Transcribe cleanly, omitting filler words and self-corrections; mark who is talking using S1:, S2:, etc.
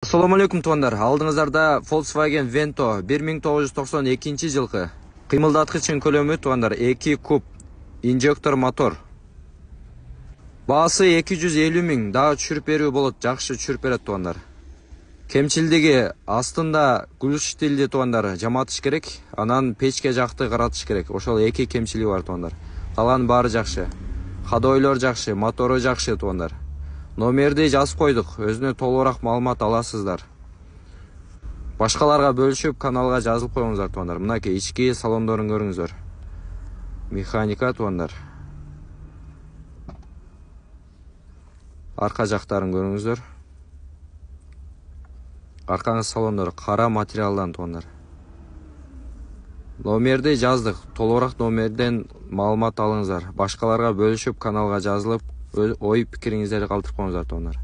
S1: Assalamu alaikum туугандар. Алдыңыздарда Volkswagen Vento 1992 жылғы. Кыймылдаткычын көлөмү туугандар 2 куб инжектор мотор. Баасы 250 000, дагы түшүрүп берүү болот, жакшы түшүрүп берет туугандар. Кемчилдиги астында гүл штилди туугандар жаматыш керек, анан печке жакты каратыш керек. Ошол 2 кемчилиги бар туугандар. Калган баары жакшы. Ходойлор жакшы, мотору жакшы туугандар. Номерди жазып койдук, өзүнө толугураак маалымат аласыздар. Башкаларга бөлүшүп каналга жазылып коюңуздар туугандар. Мынакей ички салондорун көрүңүздөр. Механика туугандар. Арка жактарын көрүңүздөр. Аркаңыз салондору кара материалдан туугандар. Номерди жаздык, толугураак номерден маалымат алыңыздар. Башкаларга бөлүшүп каналга жазылып ой пикириңиздерди калтырып коюңуздар туугандар.